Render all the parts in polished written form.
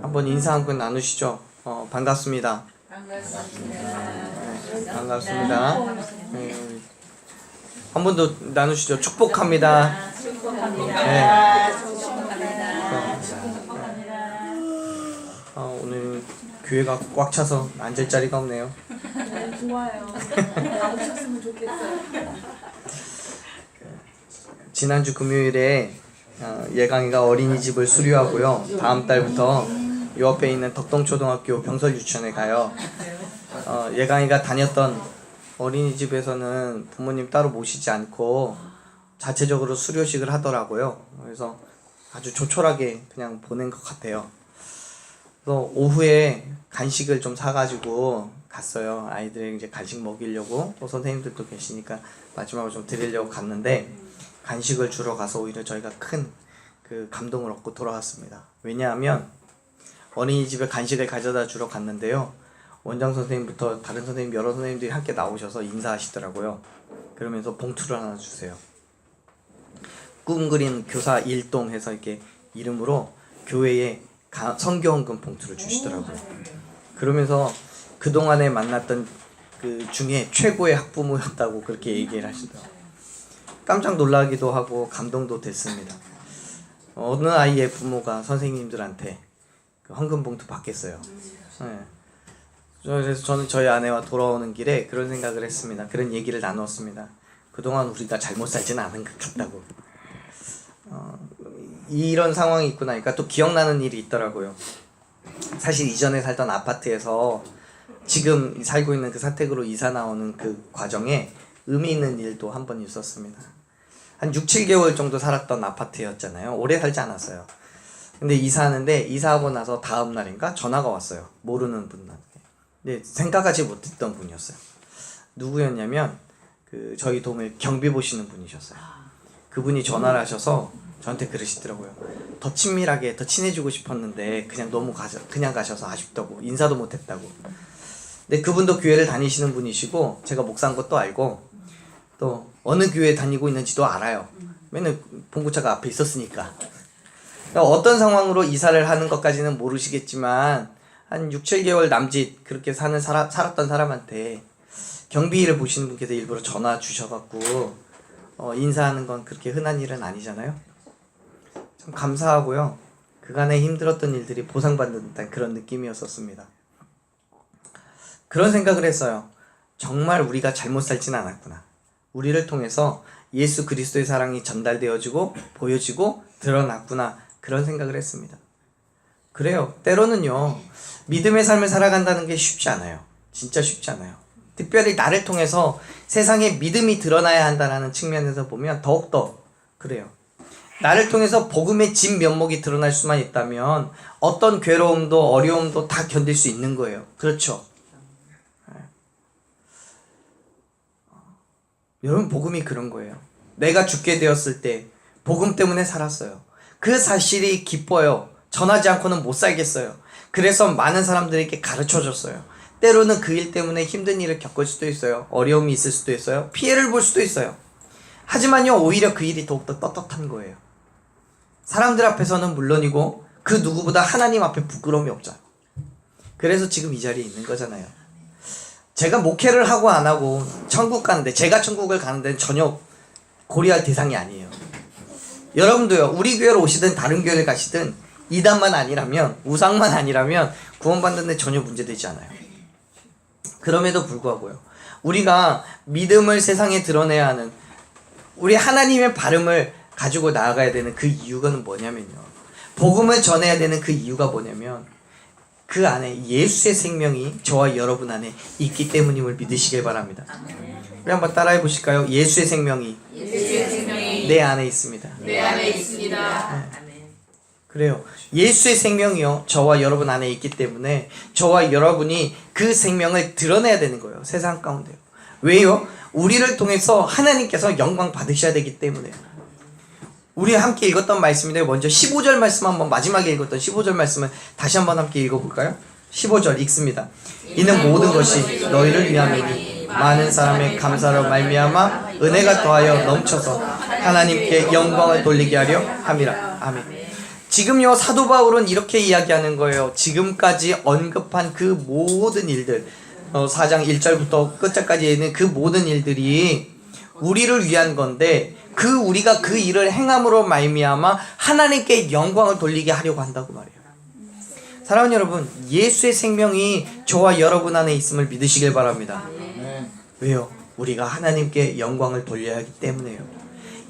한번 인사 한 번 나누시죠. 반갑습니다. 반갑습니다. 네. 한 번 더 나누시죠. 축복합니다. 네. 오늘 교회가 꽉 차서 앉을 자리가 없네요. 좋아요. 나오셨으면 좋겠어요. 지난주 금요일에 예강이가 어린이집을 수료하고요. 다음 달부터 요 앞에 있는 덕동초등학교 병설유치원에 가요. 예강이가 다녔던 어린이집에서는 부모님 따로 모시지 않고 자체적으로 수료식을 하더라고요. 그래서 아주 조촐하게 그냥 보낸 것 같아요. 그래서 오후에 간식을 좀 사가지고 갔어요. 아이들에게 이제 간식 먹이려고, 또 선생님들도 계시니까 마지막으로 좀 드리려고 갔는데, 간식을 주러 가서 오히려 저희가 큰 그 감동을 얻고 돌아왔습니다. 왜냐하면 어린이집에 간식을 가져다 주러 갔는데요, 원장 선생님부터 다른 선생님, 여러 선생님들이 함께 나오셔서 인사하시더라고요. 그러면서 봉투를 하나 주세요. 꿈 그린 교사 일동 해서 이렇게 이름으로 교회에 선교헌금 봉투를 주시더라고요. 그러면서 그동안에 만났던 그 중에 최고의 학부모였다고 그렇게 얘기를 하시더라고요. 깜짝 놀라기도 하고 감동도 됐습니다. 어느 아이의 부모가 선생님들한테 그 헌금 봉투 받겠어요. 네. 그래서 저는 저희 아내와 돌아오는 길에 그런 생각을 했습니다. 그런 얘기를 나누었습니다. 그동안 우리가 잘못 살지는 않은 것 같다고. 이런 상황이 있고 나니까 또 기억나는 일이 있더라고요. 사실 이전에 살던 아파트에서 지금 살고 있는 그 사택으로 이사 나오는 그 과정에 의미 있는 일도 한 번 있었습니다. 한 6, 7개월 정도 살았던 아파트였잖아요. 오래 살지 않았어요. 근데 이사하는데, 이사하고 나서 다음 날인가 전화가 왔어요. 모르는 분한테. 근데 생각하지 못했던 분이었어요. 누구였냐면 저희 동을 경비 보시는 분이셨어요. 그분이 전화를 하셔서 저한테 그러시더라고요. 더 친밀하게, 더 친해지고 싶었는데 그냥 가셔서 아쉽다고, 인사도 못했다고. 근데 그분도 교회를 다니시는 분이시고, 제가 목사인 것도 알고, 또 어느 교회 다니고 있는지도 알아요. 맨날 봉구차가 앞에 있었으니까. 그러니까 어떤 상황으로 이사를 하는 것까지는 모르시겠지만, 한 6, 7개월 남짓 그렇게 살았던 사람한테 경비를 보시는 분께서 일부러 전화 주셔갖고 인사하는 건 그렇게 흔한 일은 아니잖아요. 참 감사하고요. 그간에 힘들었던 일들이 보상받는 듯한 그런 느낌이었었습니다. 그런 생각을 했어요. 정말 우리가 잘못 살지는 않았구나. 우리를 통해서 예수 그리스도의 사랑이 전달되어지고 보여지고 드러났구나. 그런 생각을 했습니다. 그래요. 때로는요, 믿음의 삶을 살아간다는 게 쉽지 않아요. 진짜 쉽지 않아요. 특별히 나를 통해서 세상에 믿음이 드러나야 한다는 측면에서 보면 더욱더 그래요. 나를 통해서 복음의 진면목이 드러날 수만 있다면 어떤 괴로움도 어려움도 다 견딜 수 있는 거예요. 그렇죠? 여러분, 복음이 그런 거예요. 내가 죽게 되었을 때 복음 때문에 살았어요. 그 사실이 기뻐요. 전하지 않고는 못 살겠어요. 그래서 많은 사람들에게 가르쳐줬어요. 때로는 그 일 때문에 힘든 일을 겪을 수도 있어요. 어려움이 있을 수도 있어요. 피해를 볼 수도 있어요. 하지만요, 오히려 그 일이 더욱더 떳떳한 거예요. 사람들 앞에서는 물론이고 그 누구보다 하나님 앞에 부끄러움이 없잖아요. 그래서 지금 이 자리에 있는 거잖아요. 제가 목회를 하고 안 하고 천국 가는데, 제가 천국을 가는 데는 전혀 고려할 대상이 아니에요. 여러분도요, 우리 교회로 오시든 다른 교회를 가시든 이단만 아니라면, 우상만 아니라면 구원받는 데 전혀 문제되지 않아요. 그럼에도 불구하고요, 우리가 믿음을 세상에 드러내야 하는, 우리 하나님의 발음을 가지고 나아가야 되는 그 이유가 뭐냐면요, 복음을 전해야 되는 그 이유가 뭐냐면, 그 안에 예수의 생명이 저와 여러분 안에 있기 때문임을 믿으시길 바랍니다. 우리 한번 따라해 보실까요? 예수의 생명이 내 안에 있습니다. 내 안에 있습니다. 네. 그래요. 예수의 생명이요, 저와 여러분 안에 있기 때문에 저와 여러분이 그 생명을 드러내야 되는 거예요. 세상 가운데요. 왜요? 우리를 통해서 하나님께서 영광 받으셔야 되기 때문에요. 우리 함께 읽었던 말씀인데 먼저 15절 말씀 한번 마지막에 읽었던 15절 말씀을 다시 한번 함께 읽어볼까요? 15절 읽습니다. 이는 모든 것이 너희를 위함이니 많은 사람의 감사로 말미암아 은혜가 더하여 넘쳐서 하나님께 영광을 돌리게 하려 함이라. 아멘. 지금요 사도 바울은 이렇게 이야기하는 거예요. 지금까지 언급한 그 모든 일들 4장 1절부터 끝절까지 있는 그 모든 일들이 우리를 위한 건데 우리가 그 일을 행함으로 말미암아 하나님께 영광을 돌리게 하려고 한다고 말해요. 사랑하는 여러분, 예수의 생명이 저와 여러분 안에 있음을 믿으시길 바랍니다. 왜요? 우리가 하나님께 영광을 돌려야 하기 때문에요.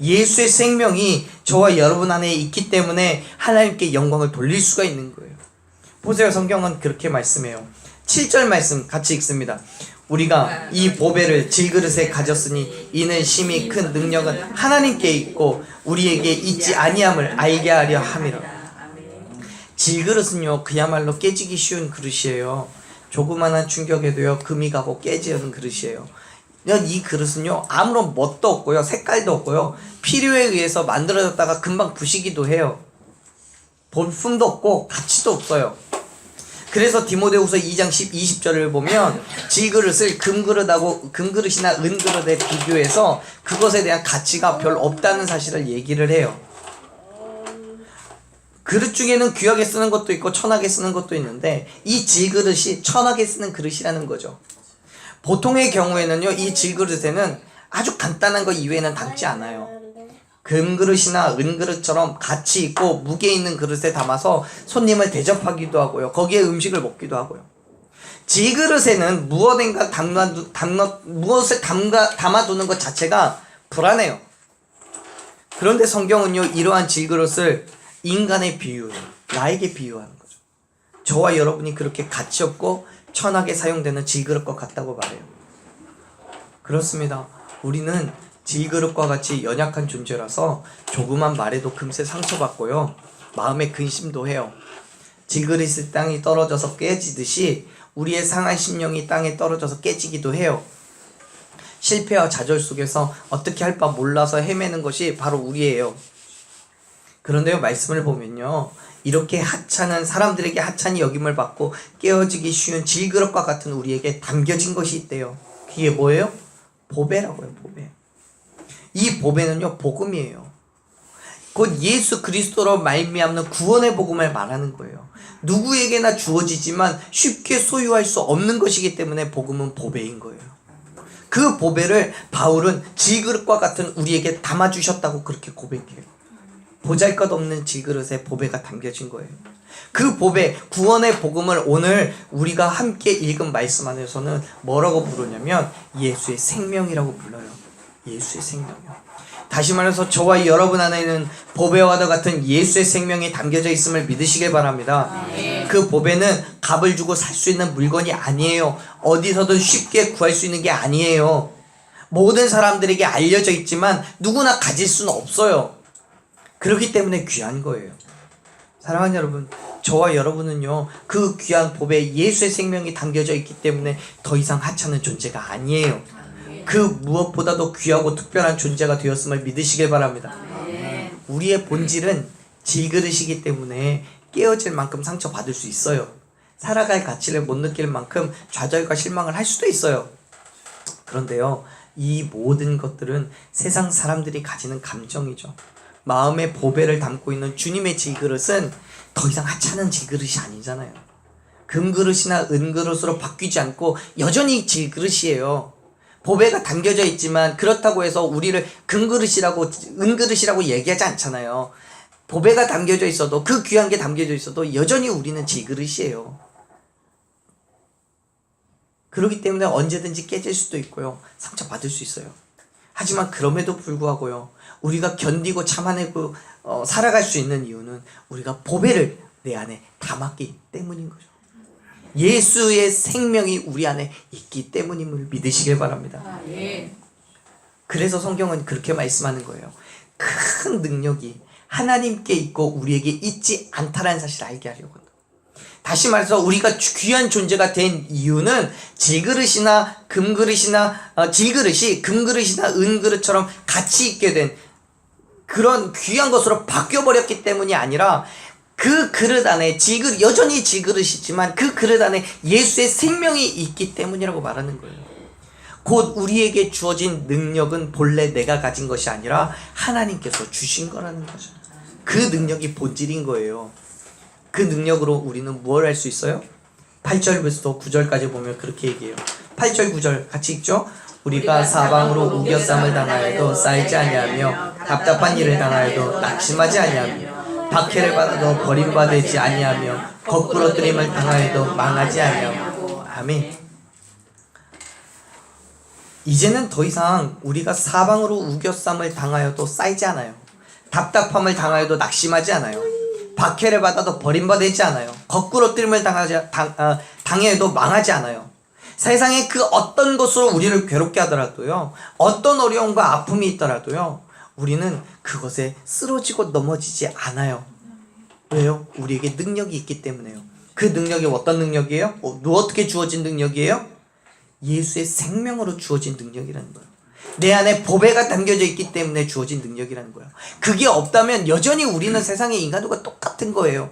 예수의 생명이 저와 여러분 안에 있기 때문에 하나님께 영광을 돌릴 수가 있는 거예요. 보세요. 성경은 그렇게 말씀해요. 7절 말씀 같이 읽습니다. 우리가 이 보배를 질그릇에 가졌으니 이는 심히 큰 능력은 하나님께 있고 우리에게 있지 아니함을 알게 하려 함이라. 질그릇은요 그야말로 깨지기 쉬운 그릇이에요. 조그만한 충격에도요 금이 가고 깨지는 그릇이에요. 이 그릇은요 아무런 멋도 없고요 색깔도 없고요 필요에 의해서 만들어졌다가 금방 부시기도 해요. 볼품도 없고 가치도 없어요. 그래서 디모데후서 2장 20절을 보면 질그릇을 금그릇이나 은그릇에 비교해서 그것에 대한 가치가 별로 없다는 사실을 얘기를 해요. 그릇 중에는 귀하게 쓰는 것도 있고 천하게 쓰는 것도 있는데 이 질그릇이 천하게 쓰는 그릇이라는 거죠. 보통의 경우에는요 이 질그릇에는 아주 간단한 거 이외에는 담지 않아요. 금그릇이나 은그릇처럼 가치 있고 무게 있는 그릇에 담아서 손님을 대접하기도 하고요. 거기에 음식을 먹기도 하고요. 질그릇에는 무엇을 담아두는 것 자체가 불안해요. 그런데 성경은요 이러한 질그릇을 인간의 비유로 나에게 비유하는 거죠. 저와 여러분이 그렇게 가치 없고 천하게 사용되는 질그릇과 같다고 말해요. 그렇습니다. 우리는 질그릇과 같이 연약한 존재라서 조그만 말에도 금세 상처받고요. 마음에 근심도 해요. 질그릇이 땅에 떨어져서 깨지듯이 우리의 상한 심령이 땅에 떨어져서 깨지기도 해요. 실패와 좌절 속에서 어떻게 할 바 몰라서 헤매는 것이 바로 우리예요. 그런데요 말씀을 보면요 이렇게 사람들에게 하찮이 여김을 받고 깨어지기 쉬운 질그릇과 같은 우리에게 담겨진 것이 있대요. 그게 뭐예요? 보배라고요. 보배. 이 보배는요 복음이에요. 곧 예수 그리스도로 말미암는 구원의 복음을 말하는 거예요. 누구에게나 주어지지만 쉽게 소유할 수 없는 것이기 때문에 복음은 보배인 거예요. 그 보배를 바울은 질그릇과 같은 우리에게 담아주셨다고 그렇게 고백해요. 보잘것없는 질그릇에 보배가 담겨진 거예요. 그 보배, 구원의 복음을 오늘 우리가 함께 읽은 말씀 안에서는 뭐라고 부르냐면 예수의 생명이라고 불러요. 예수의 생명이요. 다시 말해서 저와 여러분 안에는 보배와도 같은 예수의 생명이 담겨져 있음을 믿으시길 바랍니다. 그 보배는 값을 주고 살 수 있는 물건이 아니에요. 어디서든 쉽게 구할 수 있는 게 아니에요. 모든 사람들에게 알려져 있지만 누구나 가질 수는 없어요. 그렇기 때문에 귀한 거예요. 사랑하는 여러분, 저와 여러분은요 그 귀한 보배에 예수의 생명이 담겨져 있기 때문에 더 이상 하찮은 존재가 아니에요. 그 무엇보다도 귀하고 특별한 존재가 되었음을 믿으시길 바랍니다. 우리의 본질은 질그릇이기 때문에 깨어질 만큼 상처받을 수 있어요. 살아갈 가치를 못 느낄 만큼 좌절과 실망을 할 수도 있어요. 그런데요 이 모든 것들은 세상 사람들이 가지는 감정이죠. 마음의 보배를 담고 있는 주님의 질그릇은 더 이상 하찮은 질그릇이 아니잖아요. 금그릇이나 은그릇으로 바뀌지 않고 여전히 질그릇이에요. 보배가 담겨져 있지만 그렇다고 해서 우리를 금그릇이라고 은그릇이라고 얘기하지 않잖아요. 보배가 담겨져 있어도 그 귀한 게 담겨져 있어도 여전히 우리는 질그릇이에요. 그렇기 때문에 언제든지 깨질 수도 있고요. 상처받을 수 있어요. 하지만 그럼에도 불구하고요. 우리가 견디고 참아내고 살아갈 수 있는 이유는 우리가 보배를 내 안에 담았기 때문인 거죠. 예수의 생명이 우리 안에 있기 때문임을 믿으시길 바랍니다. 그래서 성경은 그렇게 말씀하는 거예요. 큰 능력이 하나님께 있고 우리에게 있지 않다라는 사실을 알게 하려고 한다. 다시 말해서 우리가 귀한 존재가 된 이유는 질그릇이나 금그릇이나 질그릇이 금그릇이나 은그릇처럼 가치 있게 된 그런 귀한 것으로 바뀌어버렸기 때문이 아니라 그 그릇 안에 여전히 질그릇이지만 그 그릇 안에 예수의 생명이 있기 때문이라고 말하는 거예요. 곧 우리에게 주어진 능력은 본래 내가 가진 것이 아니라 하나님께서 주신 거라는 거죠. 그 능력이 본질인 거예요. 그 능력으로 우리는 뭘 할 수 있어요? 8절부터 9절까지 보면 그렇게 얘기해요. 8절 9절 같이 읽죠? 우리가 사방으로 우겨쌈을 당하여도 쌓이지 아니하며 답답한 일을 당하여도 낙심하지 아니하며 박해를 받아도 버림받지 아니하며 거꾸러뜨림을 당하여도 망하지 아니하며. 아멘. 이제는 더 이상 우리가 사방으로 우겨쌈을 당하여도 쌓이지 않아요. 답답함을 당하여도 낙심하지 않아요. 박해를 받아도 버림받지 않아요. 거꾸러뜨림을 당해도 망하지 않아요. 세상의 그 어떤 것으로 우리를 괴롭게 하더라도요, 어떤 어려움과 아픔이 있더라도요, 우리는 그것에 쓰러지고 넘어지지 않아요. 왜요? 우리에게 능력이 있기 때문에요. 그 능력이 어떤 능력이에요? 어떻게 주어진 능력이에요? 예수의 생명으로 주어진 능력이라는 거예요. 내 안에 보배가 담겨져 있기 때문에 주어진 능력이라는 거예요. 그게 없다면 여전히 우리는 세상의 인간들과 똑같은 거예요.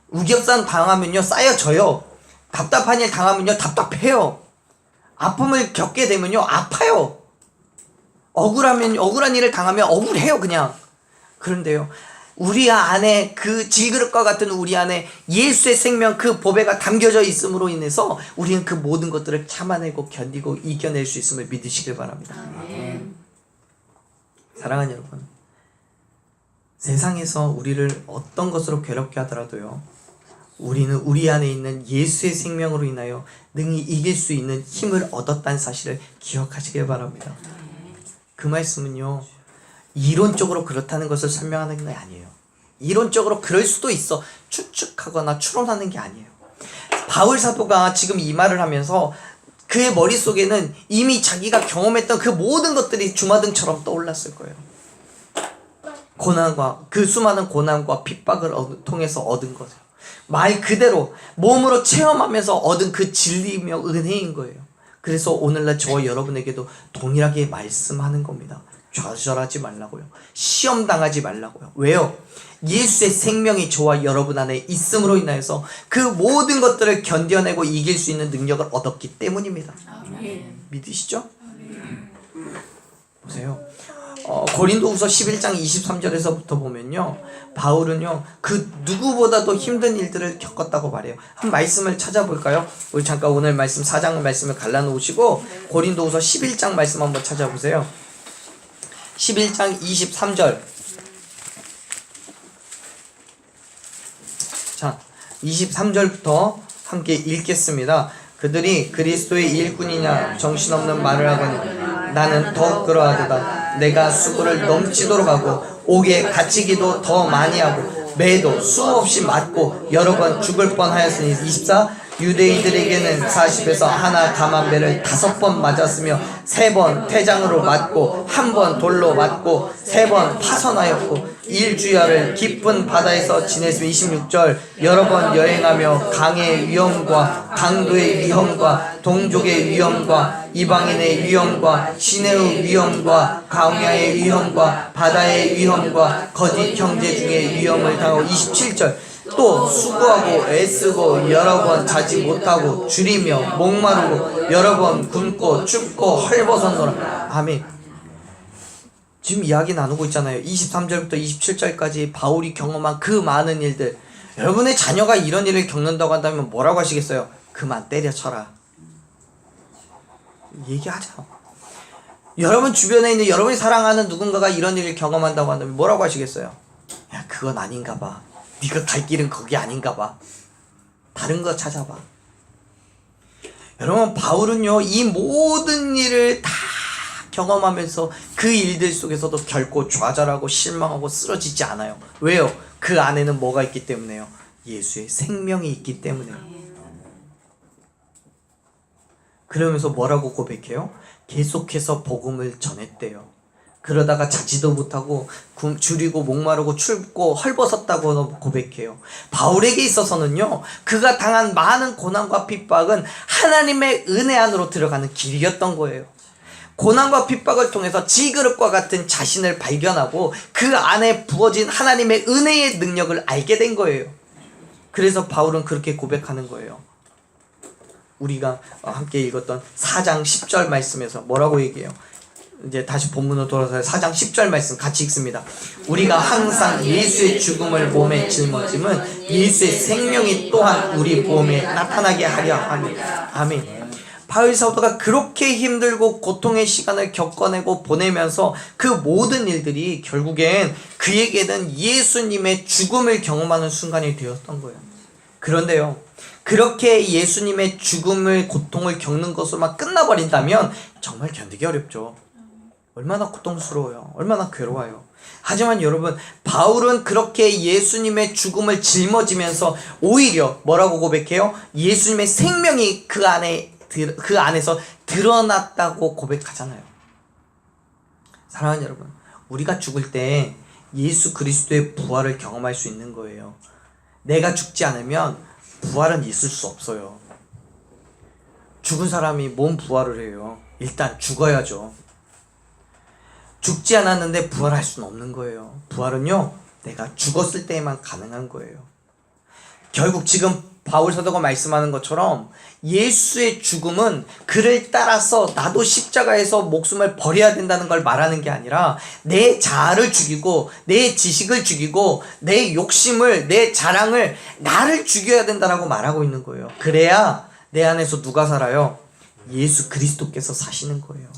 우겹산 당하면요 쌓여져요. 답답한 일 당하면요 답답해요. 아픔을 겪게 되면요 아파요. 억울한 일을 당하면 억울해요 그냥. 그런데요 우리 안에 그 질그릇과 같은 우리 안에 예수의 생명 그 보배가 담겨져 있음으로 인해서 우리는 그 모든 것들을 참아내고 견디고 이겨낼 수 있음을 믿으시길 바랍니다. 사랑하는 여러분, 세상에서 우리를 어떤 것으로 괴롭게 하더라도요 우리는 우리 안에 있는 예수의 생명으로 인하여 능히 이길 수 있는 힘을 얻었다는 사실을 기억하시길 바랍니다. 그 말씀은요 이론적으로 그렇다는 것을 설명하는 게 아니에요. 이론적으로 그럴 수도 있어 추측하거나 추론하는 게 아니에요. 바울 사도가 지금 이 말을 하면서 그의 머릿속에는 이미 자기가 경험했던 그 모든 것들이 주마등처럼 떠올랐을 거예요. 고난과 그 수많은 고난과 핍박을 통해서 얻은 거죠. 말 그대로 몸으로 체험하면서 얻은 그 진리며 은혜인 거예요. 그래서 오늘날 저와 여러분에게도 동일하게 말씀하는 겁니다. 좌절하지 말라고요. 시험 당하지 말라고요. 왜요? 예수의 생명이 저와 여러분 안에 있음으로 인하여서 그 모든 것들을 견뎌내고 이길 수 있는 능력을 얻었기 때문입니다. 믿으시죠? 보세요. 고린도후서 11장 23절에서부터 보면요 바울은요 그 누구보다도 힘든 일들을 겪었다고 말해요. 한 말씀을 찾아볼까요? 우리 잠깐 오늘 말씀 4장 말씀을 갈라놓으시고 고린도후서 11장 말씀 한번 찾아보세요. 11장 23절. 자, 23절부터 함께 읽겠습니다. 그들이 그리스도의 일꾼이냐 정신없는 말을 하거니 나는 더욱 그러하도다. 내가 수고를 넘치도록 하고 옥에 갇히기도 더 많이 하고 매도 수없이 맞고 여러 번 죽을 뻔하였으니 24 유대인들에게는 40에서 하나 감한배를 5번 맞았으며 3번 태장으로 맞고 1번 돌로 맞고 3번 파선하였고 일주야를 깊은 바다에서 지냈으며 26절 여러 번 여행하며 강의 위험과 강도의 위험과 동족의 위험과 이방인의 위험과 시내의 위험과 광야의 위험과 바다의 위험과 거짓 형제 중에 위험을 당하고 27절 또 수고하고 애쓰고 여러 번 자지 못하고 줄이며 목마르고 여러 번 굶고 춥고 헐벗었노라. 아멘. 지금 이야기 나누고 있잖아요. 23절부터 27절까지 바울이 경험한 그 많은 일들. 여러분의 자녀가 이런 일을 겪는다고 한다면 뭐라고 하시겠어요? 그만 때려쳐라. 얘기하죠. 여러분 주변에 있는 여러분이 사랑하는 누군가가 이런 일을 경험한다고 한다면 뭐라고 하시겠어요? 야 그건 아닌가 봐. 네가 갈 길은 거기 아닌가 봐. 다른 거 찾아봐. 여러분 바울은요 이 모든 일을 다 경험하면서 그 일들 속에서도 결코 좌절하고 실망하고 쓰러지지 않아요. 왜요? 그 안에는 뭐가 있기 때문에요? 예수의 생명이 있기 때문에요. 그러면서 뭐라고 고백해요? 계속해서 복음을 전했대요. 그러다가 자지도 못하고 줄이고 목마르고 춥고 헐벗었다고 고백해요. 바울에게 있어서는요 그가 당한 많은 고난과 핍박은 하나님의 은혜 안으로 들어가는 길이었던 거예요. 고난과 핍박을 통해서 지그릇과 같은 자신을 발견하고 그 안에 부어진 하나님의 은혜의 능력을 알게 된 거예요. 그래서 바울은 그렇게 고백하는 거예요. 우리가 함께 읽었던 4장 10절 말씀에서 뭐라고 얘기해요? 이제 다시 본문으로 돌아서 4장 10절 말씀 같이 읽습니다. 우리가 항상 예수의 죽음을 몸에 짊어짐은 예수의 생명이 또한 우리 몸에 나타나게 하려 합니다. 아멘. 바울 사도가 그렇게 힘들고 고통의 시간을 겪어내고 보내면서 그 모든 일들이 결국엔 그에게는 예수님의 죽음을 경험하는 순간이 되었던 거예요. 그런데요, 그렇게 예수님의 죽음을, 고통을 겪는 것으로만 끝나버린다면 정말 견디기 어렵죠. 얼마나 고통스러워요. 얼마나 괴로워요. 하지만 여러분, 바울은 그렇게 예수님의 죽음을 짊어지면서 오히려 뭐라고 고백해요? 예수님의 생명이 그 안에서 드러났다고 고백하잖아요. 사랑하는 여러분, 우리가 죽을 때 예수 그리스도의 부활을 경험할 수 있는 거예요. 내가 죽지 않으면 부활은 있을 수 없어요. 죽은 사람이 뭔 부활을 해요? 일단 죽어야죠. 죽지 않았는데 부활할 수는 없는 거예요. 부활은요, 내가 죽었을 때에만 가능한 거예요. 결국 지금 바울 사도가 말씀하는 것처럼 예수의 죽음은 그를 따라서 나도 십자가에서 목숨을 버려야 된다는 걸 말하는 게 아니라 내 자아를 죽이고 내 지식을 죽이고 내 욕심을, 내 자랑을, 나를 죽여야 된다라고 말하고 있는 거예요. 그래야 내 안에서 누가 살아요? 예수 그리스도께서 사시는 거예요.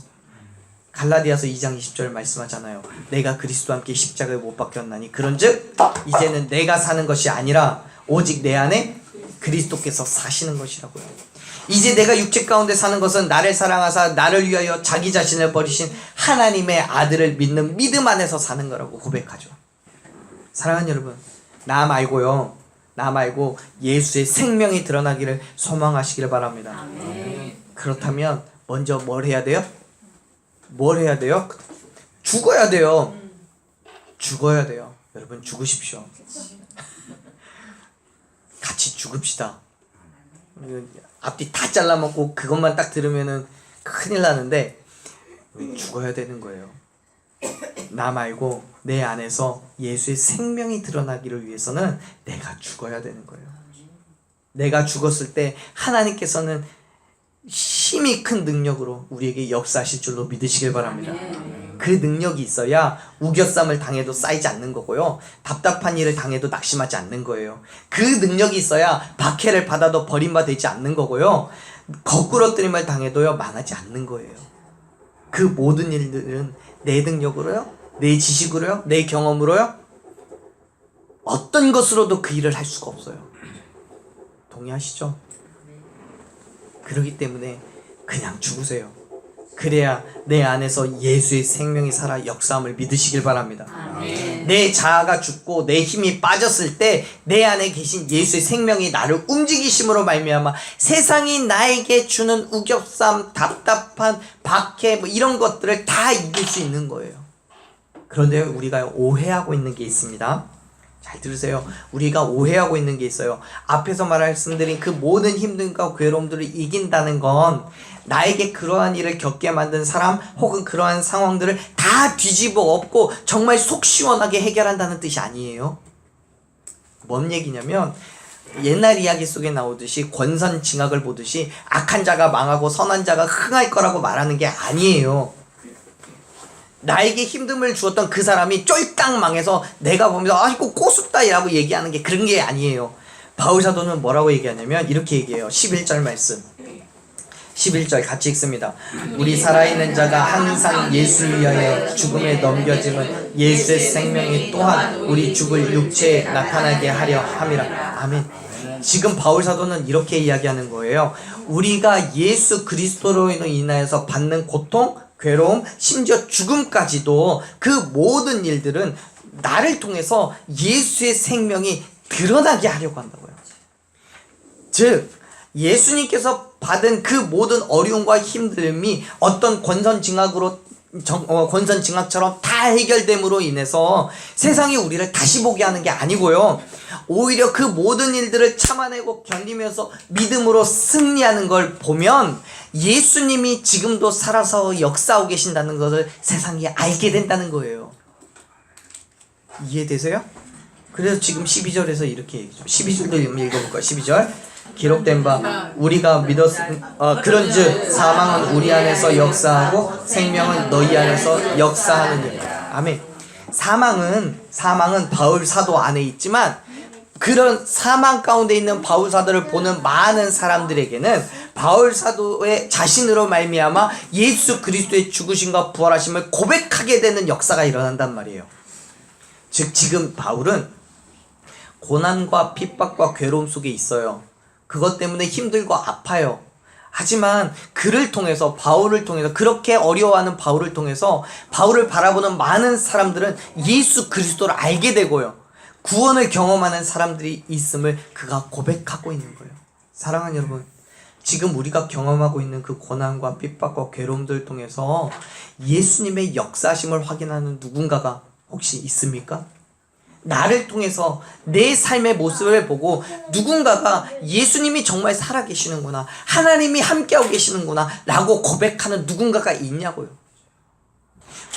갈라디아서 2장 20절 말씀하잖아요. 내가 그리스도와 함께 십자가에 못 박혔나니 그런즉 이제는 내가 사는 것이 아니라 오직 내 안에 그리스도께서 사시는 것이라고요. 이제 내가 육체 가운데 사는 것은 나를 사랑하사 나를 위하여 자기 자신을 버리신 하나님의 아들을 믿는 믿음 안에서 사는 거라고 고백하죠. 사랑하는 여러분, 나 말고 예수의 생명이 드러나기를 소망하시길 바랍니다. 아멘. 그렇다면 먼저 뭘 해야 돼요? 뭘 해야 돼요? 죽어야 돼요. 죽어야 돼요. 여러분, 죽으십시오. 같이 죽읍시다. 앞뒤 다 잘라먹고 그것만 딱 들으면은 큰일 나는데 죽어야 되는 거예요. 나 말고 내 안에서 예수의 생명이 드러나기를 위해서는 내가 죽어야 되는 거예요. 내가 죽었을 때 하나님께서는 힘이 큰 능력으로 우리에게 역사하실 줄로 믿으시길 바랍니다. 그 능력이 있어야 우겨쌈을 당해도 쌓이지 않는 거고요. 답답한 일을 당해도 낙심하지 않는 거예요. 그 능력이 있어야 박해를 받아도 버림받지 않는 거고요. 거꾸러뜨림을 당해도요, 망하지 않는 거예요. 그 모든 일들은 내 능력으로요, 내 지식으로요, 내 경험으로요, 어떤 것으로도 그 일을 할 수가 없어요. 동의하시죠? 그렇기 때문에 그냥 죽으세요. 그래야 내 안에서 예수의 생명이 살아 역사함을 믿으시길 바랍니다. 아멘. 내 자아가 죽고 내 힘이 빠졌을 때 내 안에 계신 예수의 생명이 나를 움직이심으로 말미암아 세상이 나에게 주는 우겨쌈, 답답한 박해, 이런 것들을 다 이길 수 있는 거예요. 그런데 우리가 오해하고 있는 게 있습니다. 잘 들으세요. 우리가 오해하고 있는 게 있어요. 앞에서 말씀드린 그 모든 힘듦과 괴로움들을 이긴다는 건 나에게 그러한 일을 겪게 만든 사람 혹은 그러한 상황들을 다 뒤집어 엎고 정말 속 시원하게 해결한다는 뜻이 아니에요. 뭔 얘기냐면 옛날 이야기 속에 나오듯이 권선징악을 보듯이 악한 자가 망하고 선한 자가 흥할 거라고 말하는 게 아니에요. 나에게 힘듦을 주었던 그 사람이 쫄딱 망해서 내가 보면서 아이고 꼬숩다 라고 얘기하는 게 그런 게 아니에요. 바울 사도는 뭐라고 얘기하냐면 이렇게 얘기해요. 11절 말씀, 11절 같이 읽습니다. 우리 살아있는 자가 항상 예수를 위하여 죽음에 넘겨짐은 예수의 생명이 또한 우리 죽을 육체에 나타나게 하려 함이라. 아멘. 지금 바울 사도는 이렇게 이야기하는 거예요. 우리가 예수 그리스도로 인하여서 받는 고통, 괴로움, 심지어 죽음까지도 그 모든 일들은 나를 통해서 예수의 생명이 드러나게 하려고 한다고요. 즉 예수님께서 받은 그 모든 어려움과 힘듦이 어떤 권선징악으로 권선징악처럼 다 해결됨으로 인해서 세상이 우리를 다시 보게 하는 게 아니고요. 오히려 그 모든 일들을 참아내고 견디면서 믿음으로 승리하는 걸 보면 예수님이 지금도 살아서 역사하고 계신다는 것을 세상이 알게 된다는 거예요. 이해되세요? 그래서 지금 12절에서 이렇게 얘기죠. 12절도 읽어볼까요? 12절 기록된 바 우리가 그런즉 사망은 우리 안에서 역사하고 생명은 너희 안에서 역사하느니라. 아멘. 사망은 바울 사도 안에 있지만 그런 사망 가운데 있는 바울 사도를 보는 많은 사람들에게는 바울 사도의 자신으로 말미암아 예수 그리스도의 죽으심과 부활하심을 고백하게 되는 역사가 일어난단 말이에요. 즉 지금 바울은 고난과 핍박과 괴로움 속에 있어요. 그것 때문에 힘들고 아파요. 하지만 그를 통해서 바울을 통해서 그렇게 어려워하는 바울을 통해서 바울을 바라보는 많은 사람들은 예수 그리스도를 알게 되고요. 구원을 경험하는 사람들이 있음을 그가 고백하고 있는 거예요. 사랑하는 여러분, 지금 우리가 경험하고 있는 그 고난과 핍박과 괴로움들을 통해서 예수님의 역사심을 확인하는 누군가가 혹시 있습니까? 나를 통해서 내 삶의 모습을 보고 누군가가 예수님이 정말 살아계시는구나, 하나님이 함께하고 계시는구나 라고 고백하는 누군가가 있냐고요.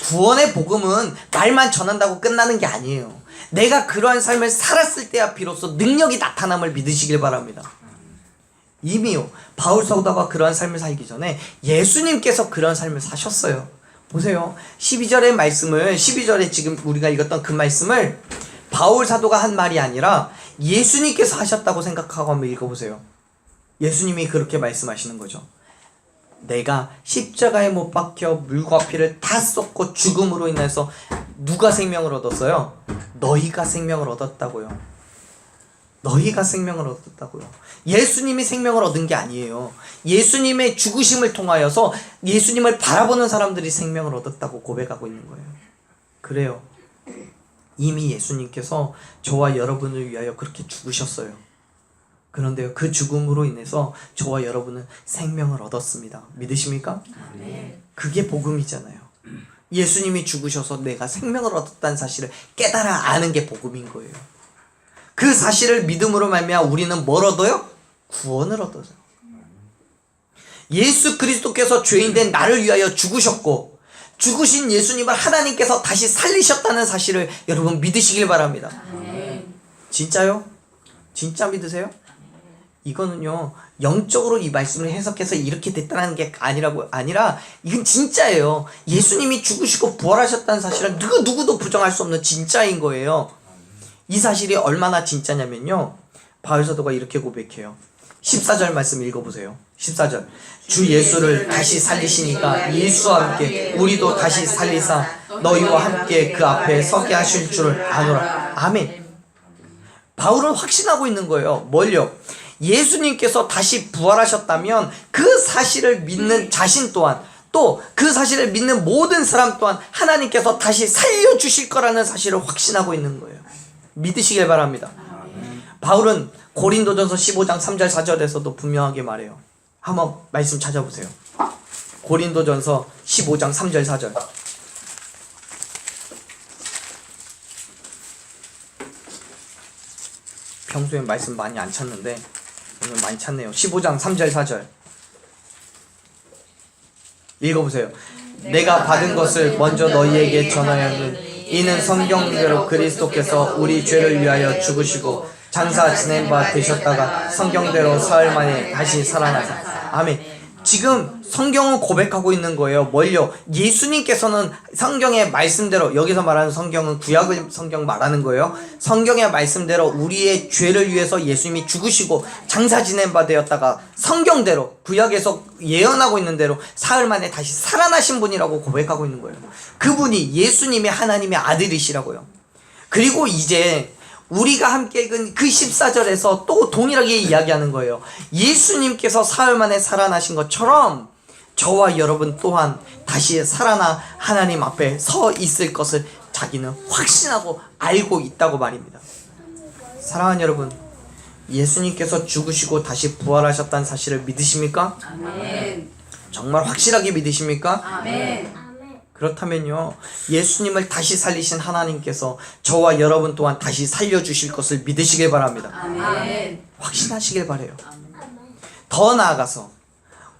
구원의 복음은 말만 전한다고 끝나는 게 아니에요. 내가 그러한 삶을 살았을 때야 비로소 능력이 나타남을 믿으시길 바랍니다. 이미요, 바울 사도가 그러한 삶을 살기 전에 예수님께서 그런 삶을 사셨어요. 보세요. 12절에 지금 우리가 읽었던 그 말씀을 바울 사도가 한 말이 아니라 예수님께서 하셨다고 생각하고 한번 읽어보세요. 예수님이 그렇게 말씀하시는 거죠. 내가 십자가에 못 박혀 물과 피를 다 쏟고 죽음으로 인해서 누가 생명을 얻었어요? 너희가 생명을 얻었다고요. 너희가 생명을 얻었다고요. 예수님이 생명을 얻은 게 아니에요. 예수님의 죽으심을 통하여서 예수님을 바라보는 사람들이 생명을 얻었다고 고백하고 있는 거예요. 그래요. 이미 예수님께서 저와 여러분을 위하여 그렇게 죽으셨어요. 그런데요, 그 죽음으로 인해서 저와 여러분은 생명을 얻었습니다. 믿으십니까? 그게 복음이잖아요. 예수님이 죽으셔서 내가 생명을 얻었다는 사실을 깨달아 아는 게 복음인 거예요. 그 사실을 믿음으로 말미암아 우리는 뭘 얻어요? 구원을 얻어요. 예수 그리스도께서 죄인된 나를 위하여 죽으셨고 죽으신 예수님을 하나님께서 다시 살리셨다는 사실을 여러분 믿으시길 바랍니다. 진짜요? 진짜 믿으세요? 이거는요, 영적으로 이 말씀을 해석해서 이렇게 됐다는 게 아니라 이건 진짜예요. 예수님이 죽으시고 부활하셨다는 사실은 누구도 부정할 수 없는 진짜인 거예요. 이 사실이 얼마나 진짜냐면요, 바울 사도가 이렇게 고백해요. 14절 말씀 읽어보세요. 14절. 주 예수를 다시 살리시니까 예수와 함께 우리도 다시 살리사 너희와 함께 그 앞에 서게 하실 줄 아노라. 아멘. 바울은 확신하고 있는 거예요. 뭘요? 예수님께서 다시 부활하셨다면 그 사실을 믿는 자신 또한, 또 그 사실을 믿는 모든 사람 또한 하나님께서 다시 살려주실 거라는 사실을 확신하고 있는 거예요. 믿으시길 바랍니다. 바울은 고린도전서 15장 3절 4절에서도 분명하게 말해요. 한번 말씀 찾아보세요. 고린도전서 15장 3절 4절. 평소엔 말씀 많이 안 찾는데 오늘 많이 찾네요. 15장 3절 4절 읽어보세요. 내가 받은 것을 먼저 너희에게 전하였는 이는 성경대로 그리스도께서 우리 죄를 위하여 죽으시고 장사 지낸 바 되셨다가 성경대로 사흘 만에 다시 살아나사. 아멘. 지금 성경은 고백하고 있는 거예요. 뭘요? 예수님께서는 성경의 말씀대로, 여기서 말하는 성경은 구약의 성경 말하는 거예요. 성경의 말씀대로 우리의 죄를 위해서 예수님이 죽으시고 장사 지낸 바 되었다가 성경대로 구약에서 예언하고 있는 대로 사흘 만에 다시 살아나신 분이라고 고백하고 있는 거예요. 그분이 예수님의 하나님의 아들이시라고요. 그리고 이제 우리가 함께 읽은 그 14절에서 또 동일하게 이야기하는 거예요. 예수님께서 사흘 만에 살아나신 것처럼 저와 여러분 또한 다시 살아나 하나님 앞에 서 있을 것을 자기는 확신하고 알고 있다고 말입니다. 사랑하는 여러분, 예수님께서 죽으시고 다시 부활하셨다는 사실을 믿으십니까? 아멘. 정말 확실하게 믿으십니까? 아멘. 그렇다면요, 예수님을 다시 살리신 하나님께서 저와 여러분 또한 다시 살려주실 것을 믿으시길 바랍니다. 아멘. 확신하시길 바래요. 더 나아가서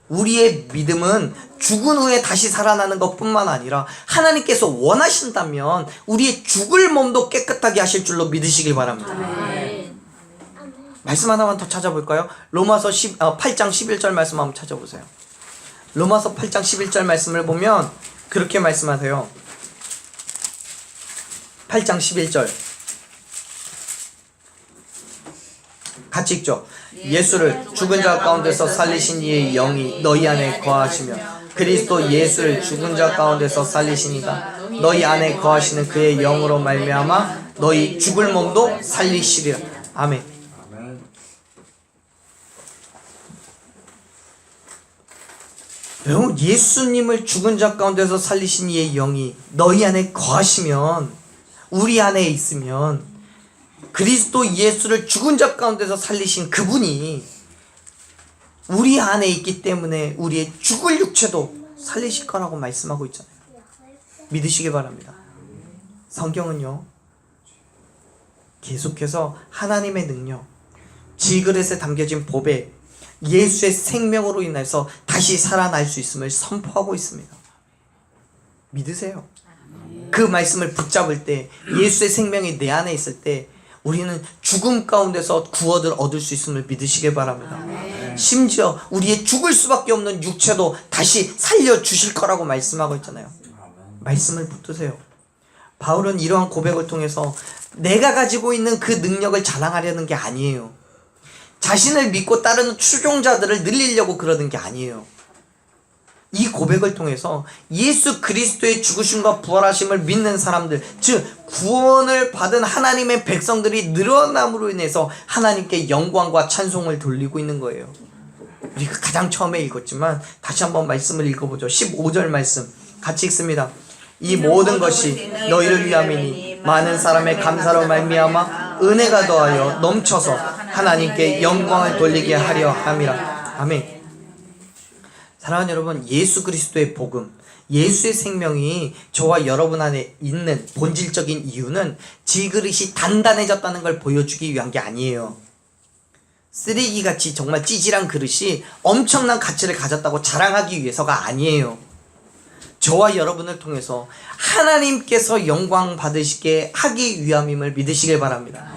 우리의 믿음은 죽은 후에 다시 살아나는 것뿐만 아니라 하나님께서 원하신다면 우리의 죽을 몸도 깨끗하게 하실 줄로 믿으시길 바랍니다. 아멘. 말씀 하나만 더 찾아볼까요? 로마서 8장 11절 말씀 한번 찾아보세요. 로마서 8장 11절 말씀을 보면 그렇게 말씀하세요. 8장 11절 같이 읽죠. 예수를 죽은 자 가운데서 살리신 이의 영이 너희 안에 거하시며 그리스도 예수를 죽은 자 가운데서 살리신 이가 너희 안에 거하시는 그의 영으로 말미암아 너희 죽을 몸도 살리시리라. 아멘. 여러분, 예수님을 죽은 자 가운데서 살리신 이의 영이 너희 안에 거하시면, 우리 안에 있으면 그리스도 예수를 죽은 자 가운데서 살리신 그분이 우리 안에 있기 때문에 우리의 죽을 육체도 살리실 거라고 말씀하고 있잖아요. 믿으시기 바랍니다. 성경은요, 계속해서 하나님의 능력, 질그릇에 담겨진 보배, 예수의 생명으로 인해서 다시 살아날 수 있음을 선포하고 있습니다. 믿으세요. 그 말씀을 붙잡을 때, 예수의 생명이 내 안에 있을 때 우리는 죽음 가운데서 구원을 얻을 수 있음을 믿으시길 바랍니다. 심지어 우리의 죽을 수밖에 없는 육체도 다시 살려주실 거라고 말씀하고 있잖아요. 말씀을 붙드세요. 바울은 이러한 고백을 통해서 내가 가지고 있는 그 능력을 자랑하려는 게 아니에요. 자신을 믿고 따르는 추종자들을 늘리려고 그러는 게 아니에요. 이 고백을 통해서 예수 그리스도의 죽으심과 부활하심을 믿는 사람들, 즉 구원을 받은 하나님의 백성들이 늘어남으로 인해서 하나님께 영광과 찬송을 돌리고 있는 거예요. 우리가 가장 처음에 읽었지만 다시 한번 말씀을 읽어보죠. 15절 말씀 같이 읽습니다. 이 모든 것이 너희를 위함이니 많은 사람의 감사로 말미암아 은혜가 더하여 넘쳐서 하나님께 영광을 돌리게 하려 함이라. 아멘. 사랑하는 여러분, 예수 그리스도의 복음, 예수의 생명이 저와 여러분 안에 있는 본질적인 이유는 질그릇이 단단해졌다는 걸 보여주기 위한 게 아니에요. 쓰레기같이 정말 찌질한 그릇이 엄청난 가치를 가졌다고 자랑하기 위해서가 아니에요. 저와 여러분을 통해서 하나님께서 영광 받으시게 하기 위함임을 믿으시길 바랍니다.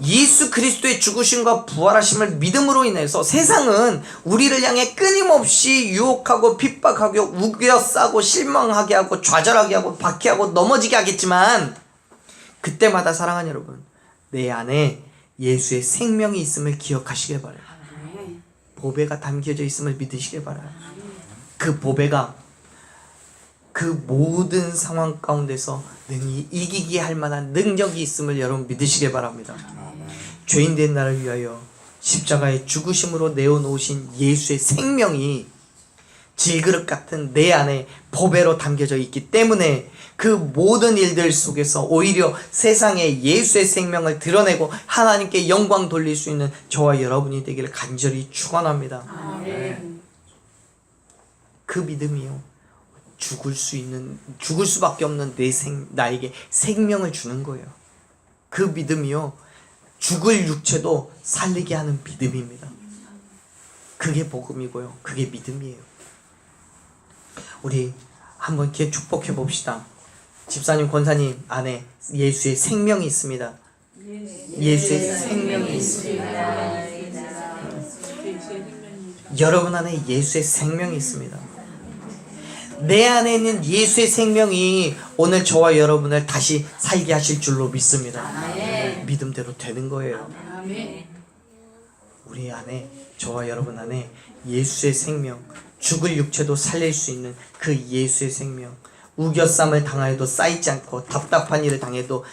예수 그리스도의 죽으심과 부활하심을 믿음으로 인해서 세상은 우리를 향해 끊임없이 유혹하고 핍박하고 우겨싸고 실망하게 하고 좌절하게 하고 박해하고 넘어지게 하겠지만, 그때마다 사랑하는 여러분, 내 안에 예수의 생명이 있음을 기억하시길 바라요. 보배가 담겨져 있음을 믿으시길 바라요. 그 보배가 그 모든 상황 가운데서 능히 이기게 할 만한 능력이 있음을 여러분 믿으시길 바랍니다. 죄인된 나를 위하여 십자가의 죽으심으로 내어놓으신 예수의 생명이 질그릇 같은 내 안에 보배로 담겨져 있기 때문에 그 모든 일들 속에서 오히려 세상에 예수의 생명을 드러내고 하나님께 영광 돌릴 수 있는 저와 여러분이 되기를 간절히 축원합니다. 그 믿음이요, 죽을 수밖에 없는 나에게 생명을 주는 거예요. 그 믿음이요, 죽을 육체도 살리게 하는 믿음입니다. 그게 복음이고요, 그게 믿음이에요. 우리 한번 이렇게 축복해 봅시다. 집사님, 권사님 안에 예수의 생명이 있습니다. 예수의 생명이 있습니다. 여러분 안에 예수의 생명이 있습니다. 내 안에 있는 예수의 생명이 오늘 저와 여러분을 다시 살게 하실 줄로 믿습니다. 믿음대로 되는 거예요. 우리 안에, 저와 여러분 안에 예수의 생명, 죽을 육체도 살릴 수 있는 그 예수의 생명, 우겨쌈을 당하여도 쌓이지 않고, 답답한 일을 당해도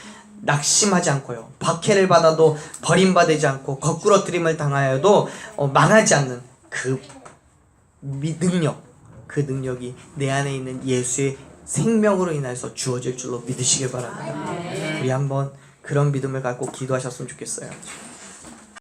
낙심하지 않고요, 박해를 받아도 버림받지 않고, 거꾸러뜨림을 당하여도 망하지 않는 그 능력, 그 능력이 내 안에 있는 예수의 생명으로 인해서 주어질 줄로 믿으시길 바랍니다. 우리 한번 그런 믿음을 갖고 기도하셨으면 좋겠어요.